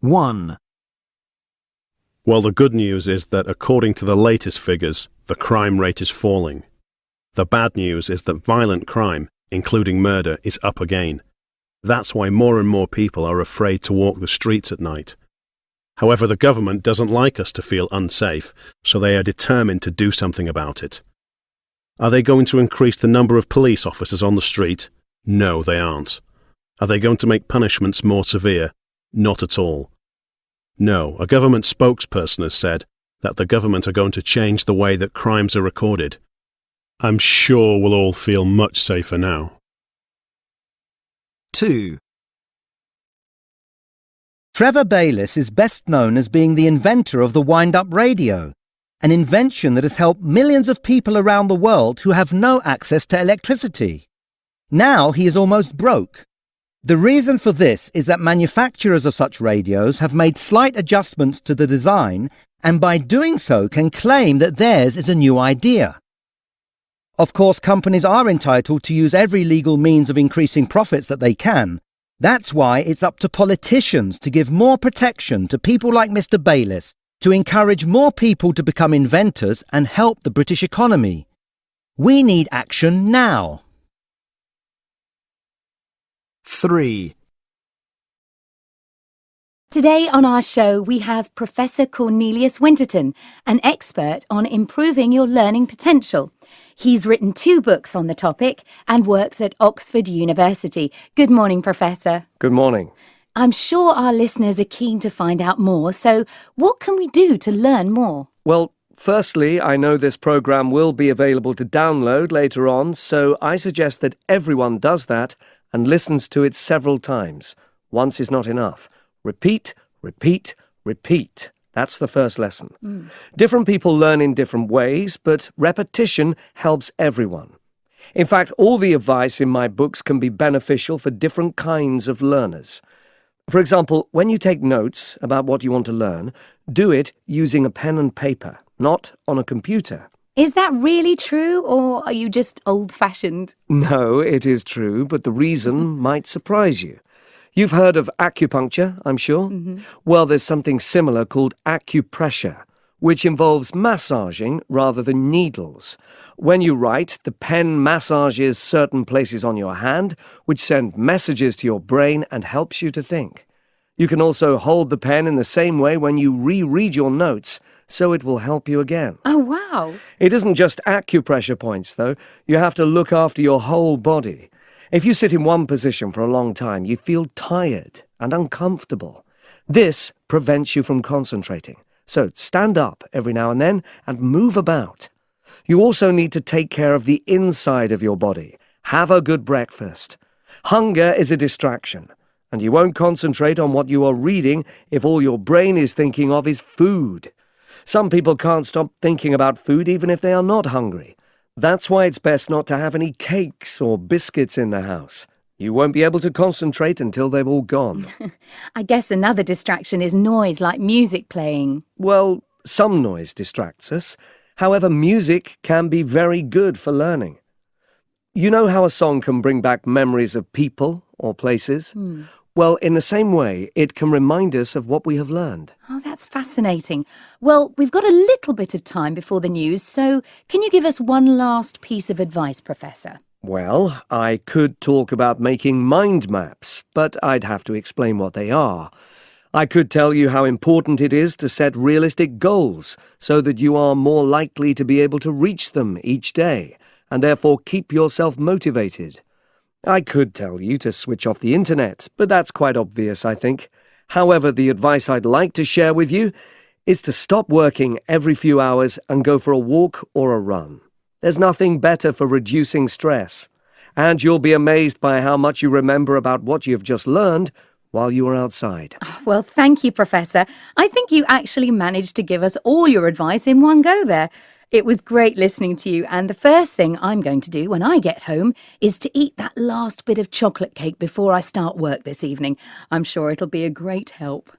1. Well, the good news is that according to the latest figures, the crime rate is falling. The bad news is that violent crime, including murder, is up again. That's why more and more people are afraid to walk the streets at night. However, the government doesn't like us to feel unsafe, so they are determined to do something about it. Are they going to increase the number of police officers on the street? No, they aren't. Are they going to make punishments more severe? Not at all. No, a government spokesperson has said that the government are going to change the way that crimes are recorded. I'm sure we'll all feel much safer now. 2. Trevor Baylis is best known as being the inventor of the wind-up radio, an invention that has helped millions of people around the world who have no access to electricity. Now he is almost broke. The reason for this is that manufacturers of such radios have made slight adjustments to the design and by doing so can claim that theirs is a new idea. Of course, companies are entitled to use every legal means of increasing profits that they can. That's why it's up to politicians to give more protection to people like Mr Baylis, to encourage more people to become inventors and help the British economy. We need action now. 3. Today on our show we have Professor Cornelius Winterton, an expert on improving your learning potential. He's written 2 books on the topic and works at Oxford University. Good morning, Professor. Good morning. I'm sure our listeners are keen to find out more, so what can we do to learn more? Well, firstly, I know this programme will be available to download later on, so I suggest that everyone does that and listens to it several times. Once is not enough. Repeat, repeat, repeat. That's the first lesson. Different people learn in different ways, but repetition helps everyone. In fact, all the advice in my books can be beneficial for different kinds of learners. For example, when you take notes about what you want to learn, do it using a pen and paper, not on a computer. Is that really true, or are you just old-fashioned? No, it is true, but the reason might surprise you. You've heard of acupuncture, I'm sure? Well, there's something similar called acupressure, which involves massaging rather than needles. When you write, the pen massages certain places on your hand, which send messages to your brain and helps you to think. You can also hold the pen in the same way when you reread your notes, so it will help you again. Oh, wow. It isn't just acupressure points, though. You have to look after your whole body. If you sit in one position for a long time, you feel tired and uncomfortable. This prevents you from concentrating. So stand up every now and then and move about. You also need to take care of the inside of your body. Have a good breakfast. Hunger is a distraction, and you won't concentrate on what you are reading if all your brain is thinking of is food. Some people can't stop thinking about food even if they are not hungry. That's why it's best not to have any cakes or biscuits in the house. You won't be able to concentrate until they've all gone. I guess another distraction is noise like music playing. Well, some noise distracts us. However, music can be very good for learning. You know how a song can bring back memories of people or places? Well, in the same way, it can remind us of what we have learned. Oh, that's fascinating. Well, we've got a little bit of time before the news, so can you give us one last piece of advice, Professor? Well, I could talk about making mind maps, but I'd have to explain what they are. I could tell you how important it is to set realistic goals so that you are more likely to be able to reach them each day and therefore keep yourself motivated. I could tell you to switch off the internet, but that's quite obvious, I think. However, the advice I'd like to share with you is to stop working every few hours and go for a walk or a run. There's nothing better for reducing stress. And you'll be amazed by how much you remember about what you've just learned while you were outside. Oh, well, thank you, Professor. I think you actually managed to give us all your advice in one go there. It was great listening to you, and the first thing I'm going to do when I get home is to eat that last bit of chocolate cake before I start work this evening. I'm sure it'll be a great help.